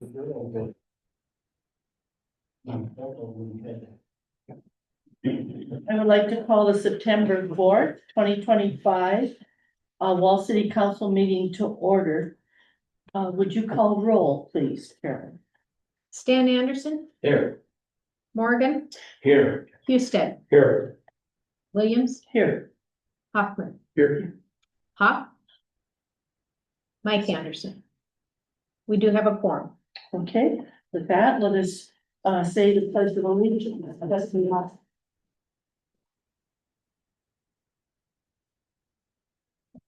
I would like to call the September 4th, 2025, Wall City Council meeting to order. Would you call roll, please, Karen? Stan Anderson, Here. Morgan, Here. Houston, Here. Williams, Here. Hoffman, Here. Hawk, Mike Anderson. We do have a quorum. Okay, with that, let us say the pledge of allegiance. That's the last.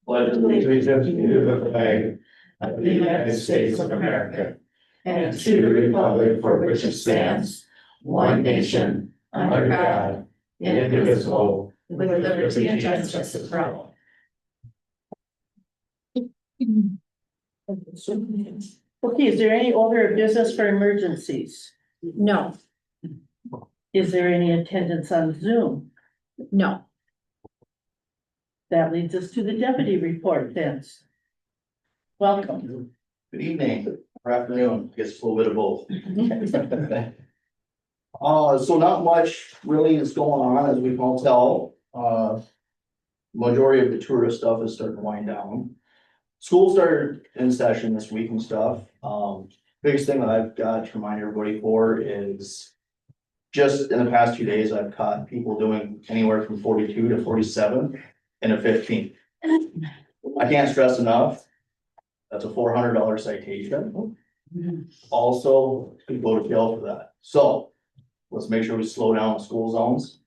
Pledge allegiance to the flag of the United States of America and to the republic for which it stands, one nation, under God, indivisible, with liberty and justice for all. Okay, is there any order of business for emergencies? No, Is there any attendance on Zoom? no. That leads us to the deputy report, Vince. Welcome. Good evening, or afternoon, I guess it's a little bit of both. So not much really is going on, as we can all tell. Majority of the tourist stuff is starting to wind down. School started in session this week and stuff. Biggest thing that I've got to remind everybody for is just in the past 2 days, I've caught people doing anywhere from 42 to 47 in a 15. I can't stress enough. That's a $400 citation. Also, could go to jail for that. So let's make sure we slow down the school zones.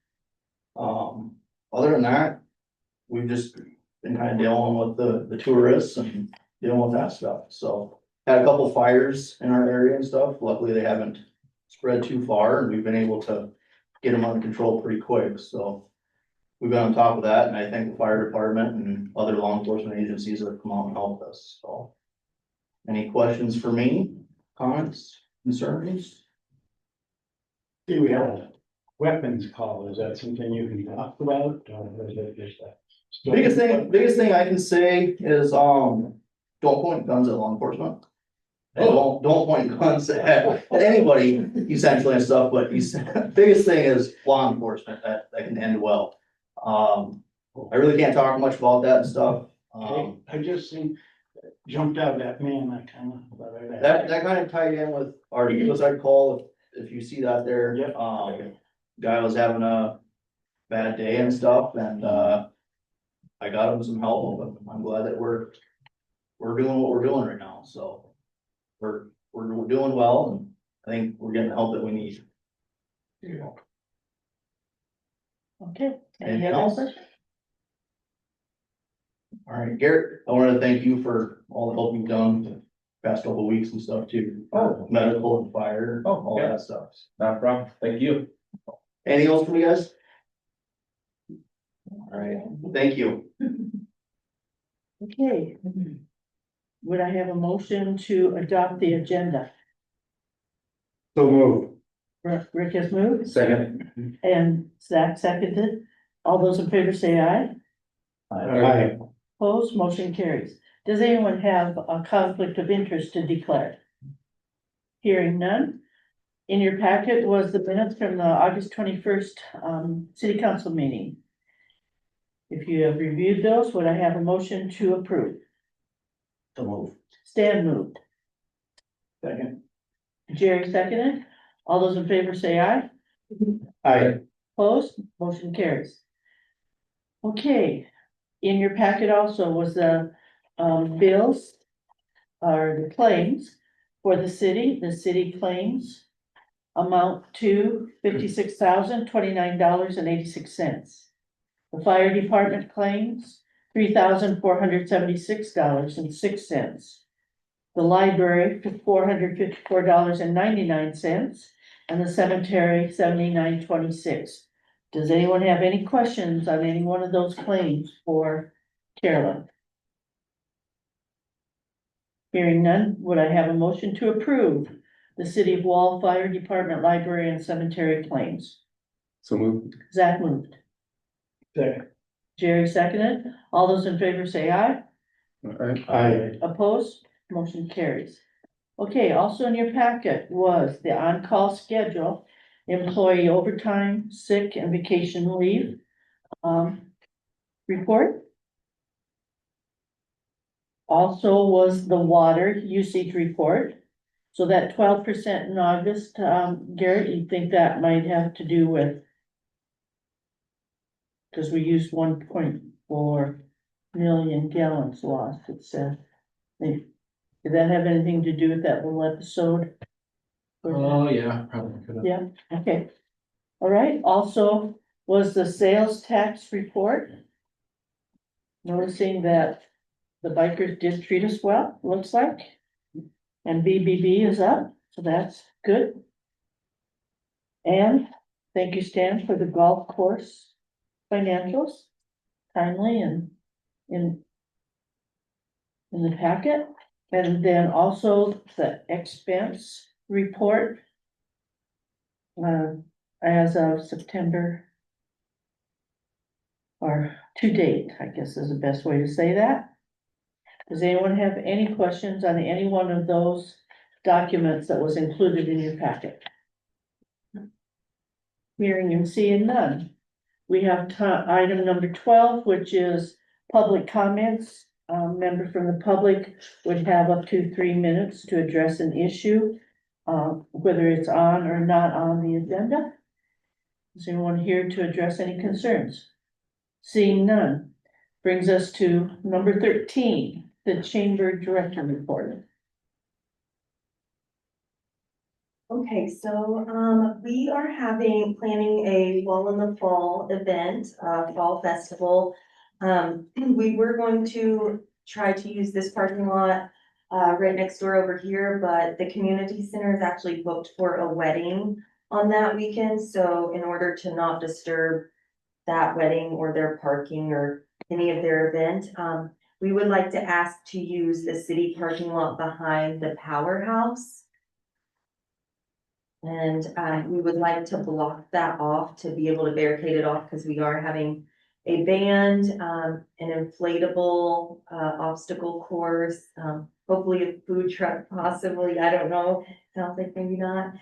Other than that, we've just been kind of dealing with the tourists and dealing with that stuff. So had a couple fires in our area and stuff. Luckily, they haven't spread too far and we've been able to get them under control pretty quick. So we've been on top of that, and I thank the fire department and other law enforcement agencies that have come out and helped us, so. Any questions for me, comments, concerns? Do we have a weapons call? Is that something you can talk about, or is it just a? Biggest thing I can say is, don't point guns at law enforcement. And don't point guns at anybody essentially and stuff, but biggest thing is law enforcement, that can end well. I really can't talk much about that and stuff. I just seen, jumped out that man, I kind of. That kind of tied in with our suicide call, if you see that there. Yep. Guy was having a bad day and stuff, and, I got him some help, but I'm glad that we're doing what we're doing right now, so. We're doing well, and I think we're getting the help that we need. Okay. Any Anything other else? questions? All right, Garrett, I wanted to thank you for all the help you've done the past couple of weeks and stuff too. Oh. Medical and fire, Oh, all yeah. that stuff. Not a problem, thank you. Anything else from you guys? All right, thank you. Okay. Would I have a motion to adopt the agenda? So move. Rick has moved Second. and Zach seconded. All those in favor say aye. Aye. Opposed, motion carries. Does anyone have a conflict of interest to declare? Hearing none. In your packet was the minutes from the August 21st, city council meeting. If you have reviewed those, would I have a motion to approve? To move. Stan moved. Second. Jerry seconded. All those in favor say aye. Aye. Opposed, motion carries. Okay, in your packet also was the bills or the claims for the city claims amount to $56,029.86. The fire department claims $3,476.06. The library for $454.99, and the cemetery $79.26. Does anyone have any questions on any one of those claims for Carolyn? Hearing none, would I have a motion to approve the City of Wall Fire Department Library and Cemetery claims? So moved. Zach moved. Second. Jerry seconded. All those in favor say aye. Aye. Opposed? Motion carries. Okay, also in your packet was the on-call schedule, employee overtime, sick and vacation leave, report. Also was the water usage report. So that 12% in August, Garrett, you think that might have to do with? Cause we used 1.4 million gallons lost, it said. Did that have anything to do with that little episode? Oh, yeah, probably could have. Yeah, okay. All right, also was the sales tax report. Noticing that the bikers did treat us well, looks like. And BBB is up, so that's good. And thank you, Stan, for the golf course financials, timely and in the packet. And then also the expense report. As of September. Or to date, I guess is the best way to say that. Does anyone have any questions on any one of those documents that was included in your packet? Hearing and seeing none. We have item number 12, which is public comments. Member from the public would have up to 3 minutes to address an issue, whether it's on or not on the agenda. Is anyone here to address any concerns? Seeing none, brings us to number 13, the chamber director report. Okay, so, we are planning a Wall in the Fall event, fall festival. We were going to try to use this parking lot, right next door over here, but the community center is actually booked for a wedding on that weekend, so in order to not disturb that wedding or their parking or any of their event, we would like to ask to use the city parking lot behind the powerhouse. And we would like to block that off to be able to barricade it off because we are having a band, an inflatable obstacle course, hopefully a food truck possibly, I don't know, sounds like maybe not.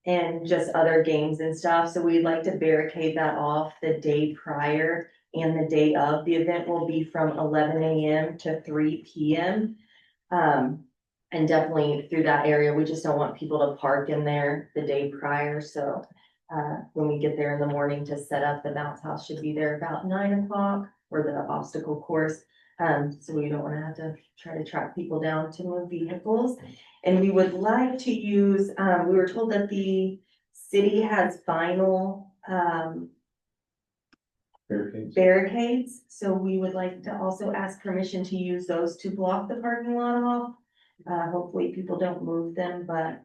And just other games and stuff, so we'd like to barricade that off the day prior and the day of. The event will be from 11 a.m. to 3 p.m. And definitely through that area, we just don't want people to park in there the day prior, so. When we get there in the morning to set up, the bounce house should be there about 9 o'clock, or the obstacle course. So we don't wanna have to try to track people down to move vehicles. And we would like to use, we were told that the city has vinyl, barricades, so we would like to also ask permission to use those to block the parking lot off. Hopefully people don't move them, but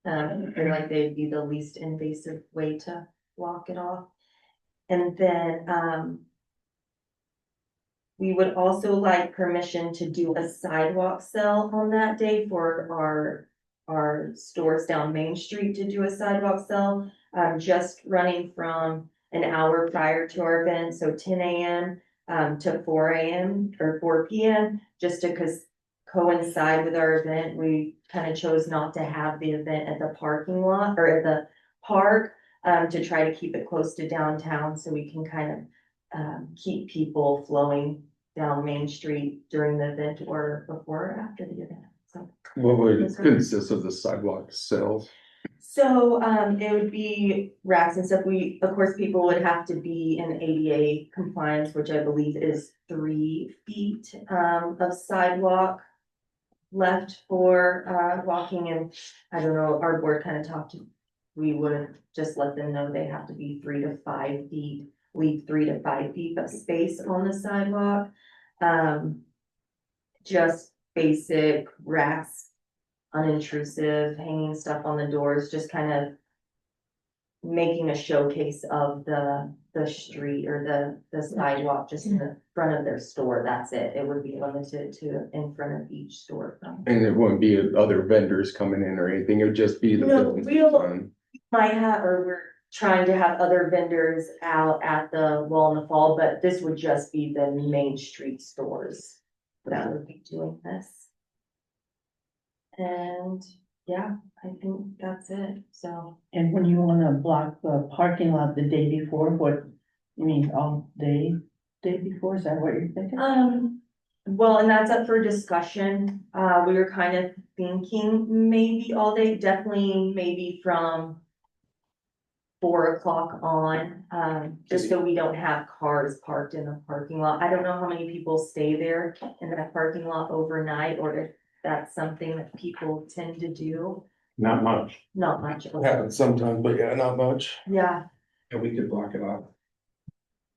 I feel like they'd be the least invasive way to block it off. And then, we would also like permission to do a sidewalk sale on that day for our stores down Main Street to do a sidewalk sale. Just running from an hour prior to our event, so 10 a.m. To 4 a.m. or 4 p.m. just to coincide with our event. We kind of chose not to have the event at the parking lot or at the park, to try to keep it close to downtown so we can kind of keep people flowing down Main Street during the event or before or after the event. So, What would consist of the sidewalk sales? so it would be racks and stuff. Of course, people would have to be in ADA compliance, which I believe is 3 feet of sidewalk left for walking, and I don't know, our board kind of talked to, we would just let them know they have to be 3 to 5 feet, leave 3 to 5 feet of space on the sidewalk. Just basic racks, unintrusive, hanging stuff on the doors, just kind of making a showcase of the street or the sidewalk just in the front of their store. That's it. It would be limited to in front of each store. And it wouldn't be other vendors coming in or anything, it would just be the. No, business we'll- one. Might have, or we're trying to have other vendors out at the Wall in the Fall, but this would just be the Main Street stores that would be doing this. And yeah, I think that's it, so. And when you wanna block the parking lot the day before, what, you mean all day before, is that what you're thinking? Well, and that's up for discussion. We were kind of thinking maybe all day, definitely maybe from 4 o'clock on, just so we don't have cars parked in the parking lot. I don't know how many people stay there in that parking lot overnight, or if that's something that people tend to do. Not much. Not much. Happens sometimes, but yeah, not much. Yeah, And we could block it off.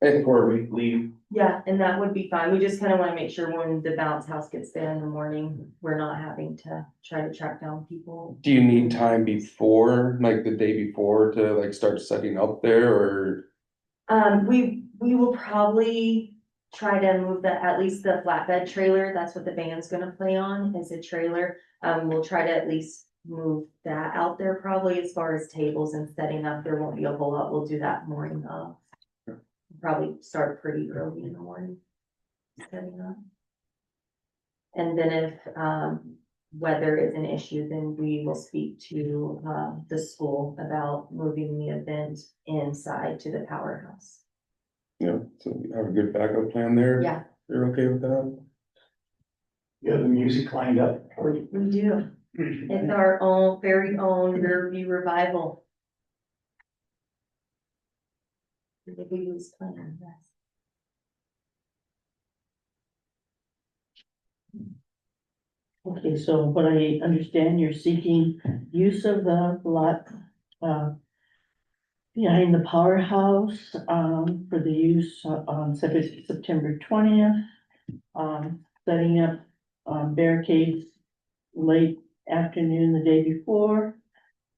And Before we leave. yeah, and that would be fine. We just kind of want to make sure when the bounce house gets there in the morning, we're not having to try to track down people. do you need time before, like the day before to like start setting up there or? We will probably try to move at least the flatbed trailer, that's what the band's gonna play on, is a trailer. We'll try to at least move that out there probably. As far as tables and setting up, there won't be a whole lot, we'll do that morning of. Probably start pretty early in the morning. Setting up. And then if, weather is an issue, then we will speak to, the school about moving the event inside to the powerhouse. Yeah, so you have a good backup plan there? Yeah, You're okay with that? You have the music lined up. we do. It's our own, very own Riverview Revival. We use plan, yes. Okay, so what I understand, you're seeking use of the lot, behind the powerhouse, for the use on September 20th. Setting up, barricades late afternoon the day before,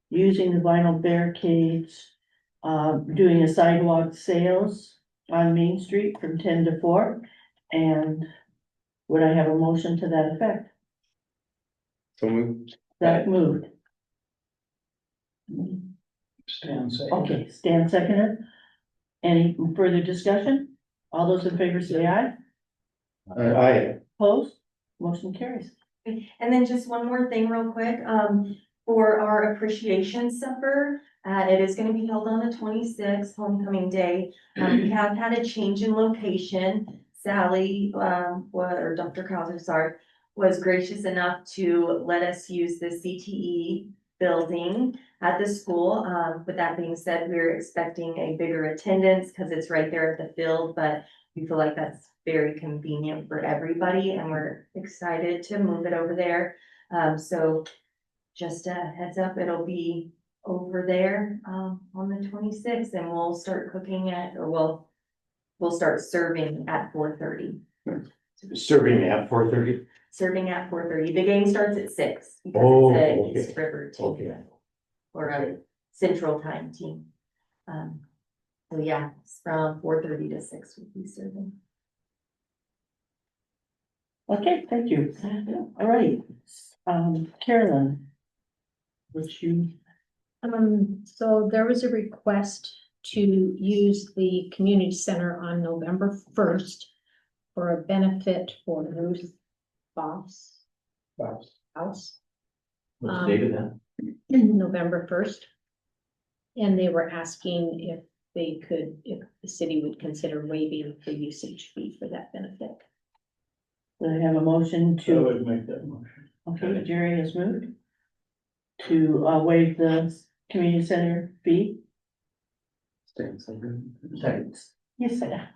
using the vinyl barricades, doing a sidewalk sales on Main Street from 10 to 4, and would I have a motion to that effect? So moved. That moved. Stand safe. Okay, Stan seconded. Any further discussion? All those in favor say aye. I, Opposed? Motion carries. And then just one more thing real quick, for our appreciation supper, it is gonna be held on the 26th, homecoming day. We have had a change in location. Sally, or Dr. Krauser, sorry, was gracious enough to let us use the CTE building at the school. With that being said, we're expecting a bigger attendance because it's right there at the field, but we feel like that's very convenient for everybody and we're excited to move it over there. So just a heads up, it'll be over there, on the 26th and we'll start cooking we'll start serving at 4:30. serving at 4:30. Serving at 4:30. The game starts at 6 because Oh, it's a okay. East River team. Okay. Or a Central Time team. So yeah, it's from 4:30 to 6 we'll be serving. Okay, thank you. All right, Carolyn. Would you, So there was a request to use the community center on November 1st for a benefit for Ruth Boss House, What's the date of that? November 1st. And they were asking if if the city would consider waiving the usage fee for that benefit. do I have a motion I to, would make that motion. okay, Jerry has moved to waive the community center fee. Stan second. Second. Yes, sir.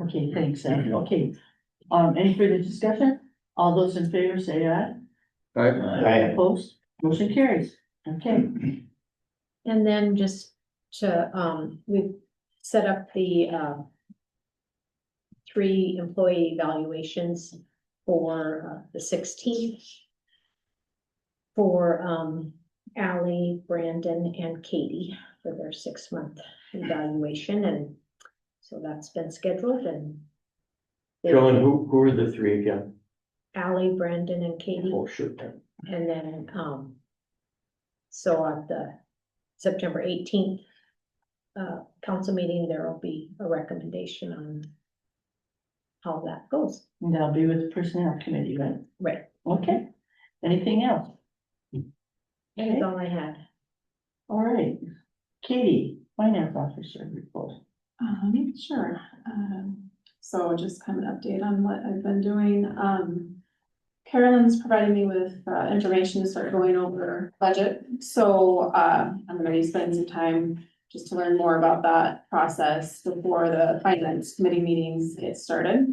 Okay, thanks, Sam. Okay, any further discussion? All those in favor say aye. I, Opposed? Motion carries. Okay, And then just to, we've set up the, 3 employee evaluations for the 16th. For, Ally, Brandon, and Katie for their 6-month evaluation, and so that's been scheduled, and Joan, who are the three again? Ally, Brandon, and Katie. Oh, sure. And then, so at the September 18th council meeting, there will be a recommendation on how that goes. and that'll be with the personnel committee, right? Right. Okay, Anything else? That's all I had. All right, Katie, Finance Officer report. Sure. So just kind of an update on what I've been doing. Carolyn's provided me with, information to start going over budget. So, I'm gonna be spending some time just to learn more about that process before the finance committee meetings get started.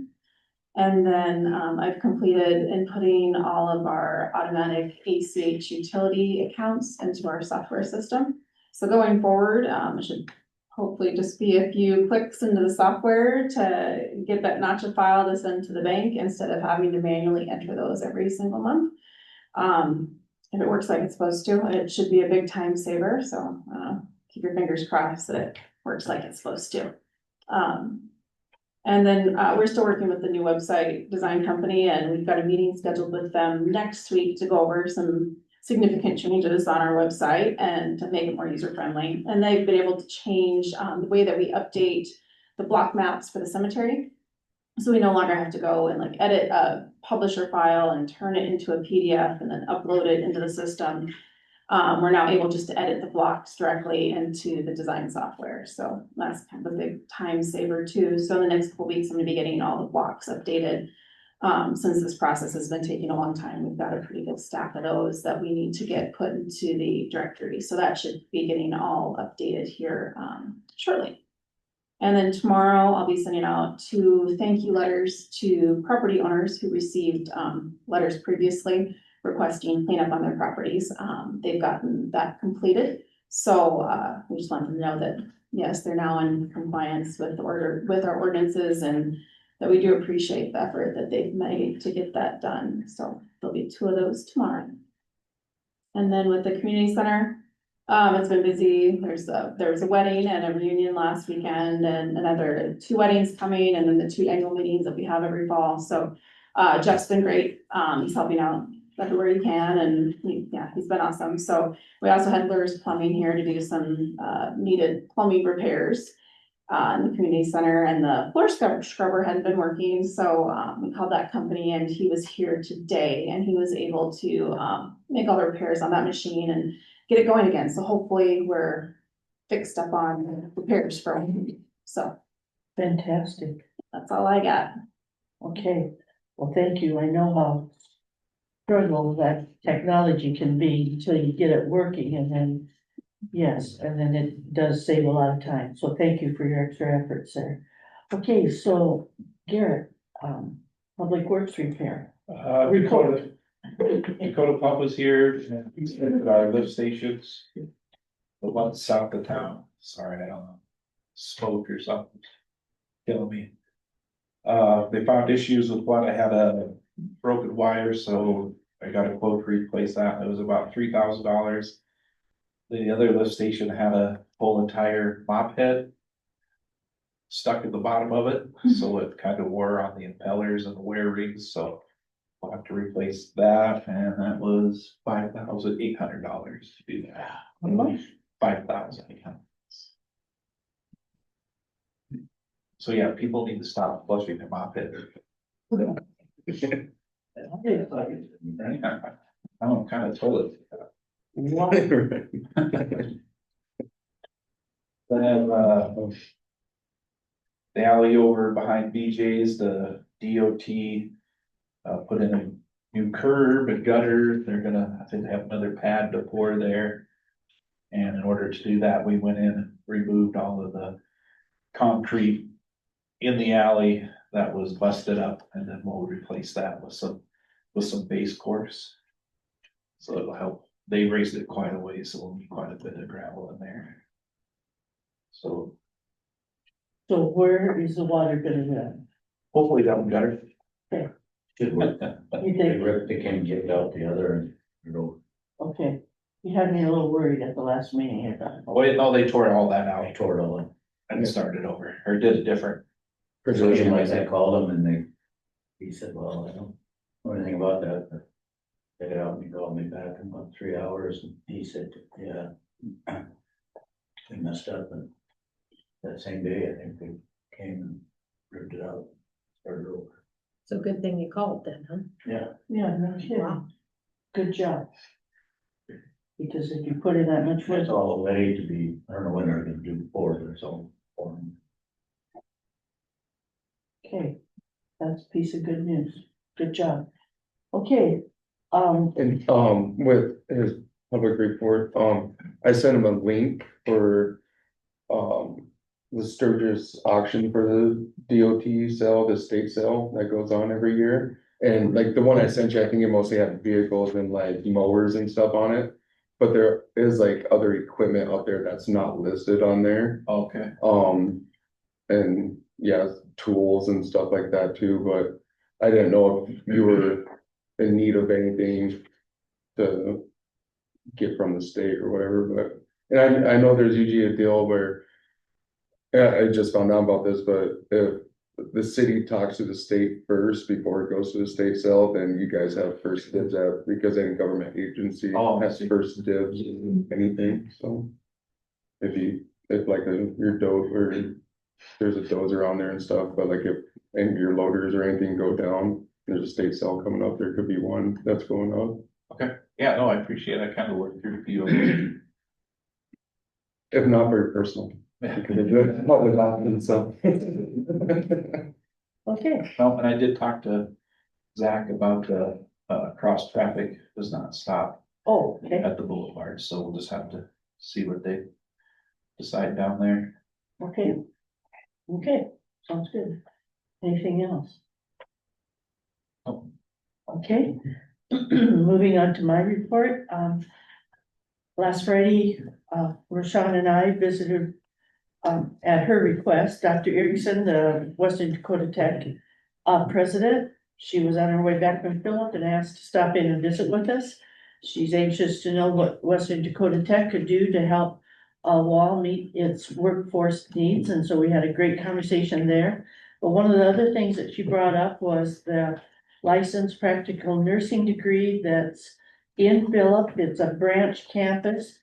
And then, I've completed inputting all of our automatic ACH utility accounts into our software system. So going forward, it should hopefully just be a few clicks into the software to get that notcha file to send to the bank instead of having to manually enter those every single month. If it works like it's supposed to, it should be a big time saver, so, keep your fingers crossed that it works like it's supposed to. And then, we're still working with the new website design company, and we've got a meeting scheduled with them next week to go over some significant changes on our website and to make it more user friendly. And they've been able to change the way that we update the block maps for the cemetery. So we no longer have to go and like edit a publisher file and turn it into a PDF and then upload it into the system. We're now able just to edit the blocks directly into the design software. So that's kind of a big time saver too. So in the next couple weeks, I'm gonna be getting all the blocks updated. Since this process has been taking a long time, we've got a pretty good stack of those that we need to get put into the directory. So that should be getting all updated here, shortly. And then tomorrow I'll be sending out 2 thank you letters to property owners who received, letters previously requesting cleanup on their properties. They've gotten that completed. So, we just want them to know that, yes, they're now in compliance with our ordinances, and that we do appreciate the effort that they've made to get that done. So there'll be 2 of those tomorrow. And then with the community center, it's been busy. There was a wedding and a reunion last weekend, and another 2 weddings coming, and then the 2 annual meetings that we have every fall. So, Jeff's been great. He's helping out everywhere he can, and he's been awesome. So we also had Lures Plumbing here to do some, needed plumbing repairs in the community center, and the floor scrubber hadn't been working, so we called that company, and he was here today, and he was able to make all the repairs on that machine and get it going again. So hopefully we're fixed up on repairs for him. So Fantastic. that's all I got. Okay, well, thank you. I know how struggle that technology can be until you get it working, and then, yes, and then it does save a lot of time. So thank you for your extra efforts there. Okay, so Garrett, Public Works repair. Report. Dakota Pump was here and he said that our lift stations, the ones south of town, sorry, I don't know, smoke or something, killing me. They found issues with one. I had a broken wire, so I got a quote to replace that. It was about $3,000. The other lift station had a whole entire mop head stuck at the bottom of it, so it kind of wore on the impellers and the wear rings, so we'll have to replace that, and that was $5,800 to do that. How much? 5,800. So yeah, people need to stop flushing their mop head. I'm kind of told it. Then, the alley over behind BJ's, the DOT put in a new curb and gutter. They're gonna, I think, have another pad to pour there. And in order to do that, we went in and removed all of the concrete in the alley that was busted up, and then we'll replace that with some base course. So it'll help. They raised it quite a way, so we'll need quite a bit of gravel in there. So So where is the water gonna run? hopefully that one gutter. You They think, ripped the can, kicked out the other, and, you know, okay, you had me a little worried at the last meeting here. Wait, no, they tore all that I out tore it all up. and started over, or did it different. Precision, like I called him and he said, well, I don't know anything about that, but check it out, and he called me back in about 3 hours, and he said, yeah, we messed up, and that same day, I think we came and ripped it out, started over. So good thing you called then, huh? Yeah, Yeah, no Wow. kidding. Good job. Because if you put in that much work, It's all ready to be, I don't know when they're gonna do board or so. okay, that's a piece of good news. Good job. Okay, And, with his public report, I sent him a link for, the Sturgis auction for the DOT sale, the state sale that goes on every year. And like the one I sent you, I think it mostly had vehicles and like mowers and stuff on it. But there is like other equipment up there that's not listed on there. Okay. And yeah, tools and stuff like that too, but I didn't know if you were in need of anything to get from the state or whatever, but, and I know there's usually a deal where, yeah, I just found out about this, but if the city talks to the state first before it goes to the state sale, then you guys have first dibs at, because any government agency Oh, I has see. first dibs in anything, so. If like your dozer, or there's a dozer on there and stuff, but like if any of your loaders or anything go down, there's a state sale coming up, there could be one that's going up. Yeah, no, I appreciate it. I kind of worked through a few of them. If not very personal, because they do it public often, so. okay, Well, and I did talk to Zach about the, cross traffic does not stop oh, okay, at the boulevard, so we'll just have to see what they decide down there. okay. Okay, sounds good. Anything else? Oh. Okay, moving on to my report, last Friday, Rashawn and I visited, at her request, Dr. Erickson, the Western Dakota Tech, president. She was on her way back from Philip and asked to stop in and visit with us. She's anxious to know what Western Dakota Tech could do to help Wall meet its workforce needs, and so we had a great conversation there. But one of the other things that she brought up was the licensed practical nursing degree that's in Philip. It's a branch campus,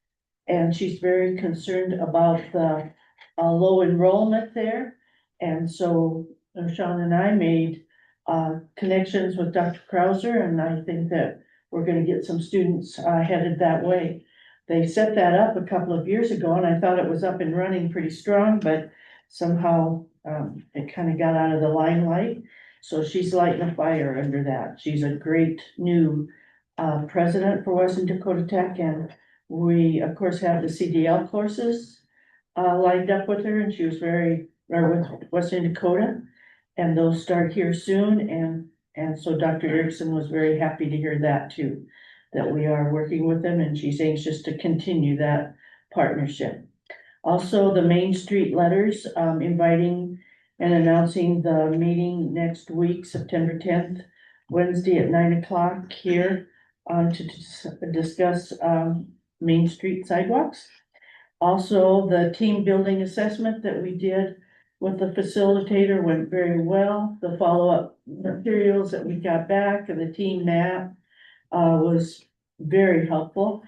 and she's very concerned about the low enrollment there. And so Sean and I made connections with Dr. Krauser, and I think that we're gonna get some students headed that way. They set that up a couple of years ago, and I thought it was up and running pretty strong, but somehow it kind of got out of the limelight. So she's lighting a fire under that. She's a great new president for Western Dakota Tech, and we, of course, have the CDL courses lined up with her, and she was with Western Dakota, and those start here soon, and so Dr. Erickson was very happy to hear that too, that we are working with them, and she's anxious to continue that partnership. Also, the Main Street letters, inviting and announcing the meeting next week, September 10th, Wednesday at 9 o'clock here, to discuss, Main Street sidewalks. Also, the team building assessment that we did with the facilitator went very well. The follow-up materials that we got back and the team map was very helpful.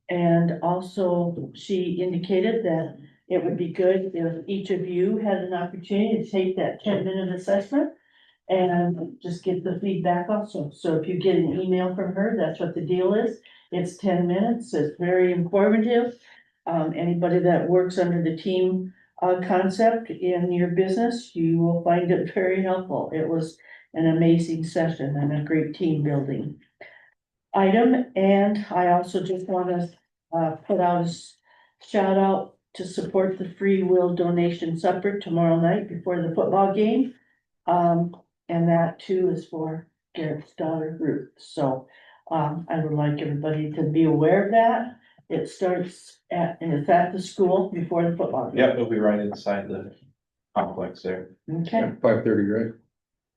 And also, she indicated that it would be good if each of you had an opportunity to take that 10-minute assessment and just get the feedback also. So if you get an email from her, that's what the deal is. It's 10 minutes. It's very informative. Anybody that works under the team concept in your business, you will find it very helpful. It was an amazing session and a great team building item. And I also just want to put out a shout out to support the free will donation supper tomorrow night before the football game. And that too is for Garrett's daughter Ruth. So I would like everybody to be aware of that. It starts and it's at the school before the football game. Yep, it'll be right inside the complex there. Okay, 5:30, right?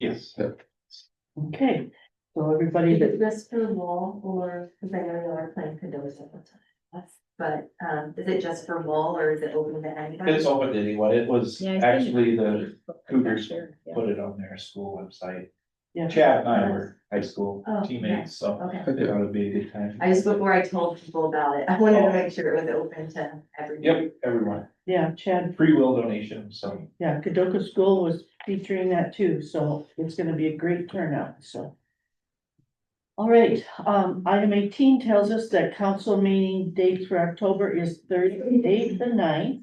Yes. okay. So everybody Is that, this for Wall or, because I know you are playing Cadosa sometimes, but, is it just for Wall or is it open to anybody? It's open to anyone. It was Yeah, I seen actually it on the Facebook Cougars last year, put it on their school website. yeah. Chad and I were high school Oh, teammates, so Okay, I thought it'd be a good time. I just, before I told people about it, I wanted to make sure it was open to everyone. Yep, everyone. Yeah, Chad, Free will donation, so. yeah, Kadoka School was featuring that too, so it's gonna be a great turnout, so. All right, item 18 tells us that council meeting date for October is Thursday, the 9th.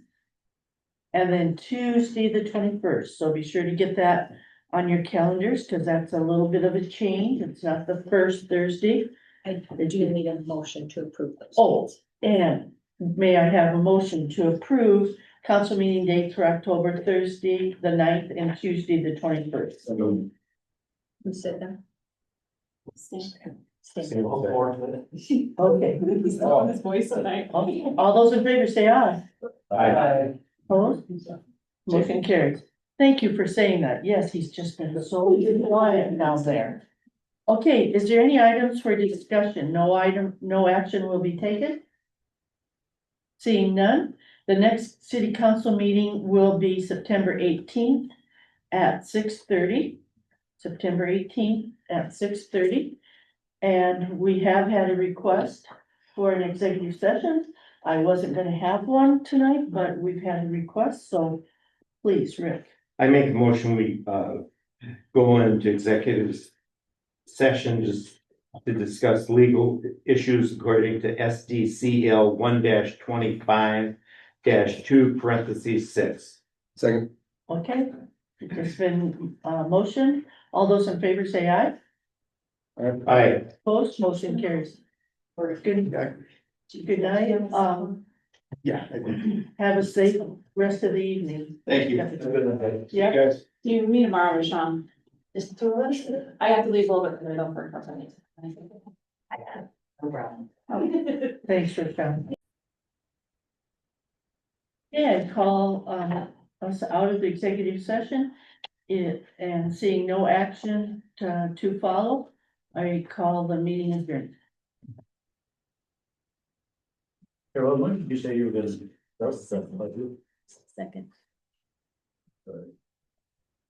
And then Tuesday, the 21st, so be sure to get that on your calendars, because that's a little bit of a change, it's not the first Thursday. I do need a motion to approve those. Oh, and may I have a motion to approve council meeting dates for October, Thursday, the 9th, and Tuesday, the 21st? Who said that? Stan. Okay. He's on his voice tonight. All those in favor say aye. Aye. Opposed? Motion carries. Thank you for saying that. Yes, he's just been so quiet down there. Okay, is there any items for discussion? No item, no action will be taken? Seeing none, the next city council meeting will be September 18th at 6:30. September 18th at 6:30. And we have had a request for an executive session. I wasn't gonna have one tonight, but we've had a request, so please, Rick. I make a motion, we, go into executive session just to discuss legal issues according to SDCL 1-25-2 (6). Second. Okay, it's been, motion. All those in favor say aye. Aye. Opposed, motion carries. Or good night, Yeah. have a safe rest of the evening. Thank you. Yeah. Guys. You meet tomorrow, Rashawn. Just throw us. I have to leave a little bit early though for a couple minutes. Thanks for coming. Yeah, call, us out of the executive session. And seeing no action to follow, I call the meeting adjourned. Carol, when did you say you were gonna, that was something like you? Second.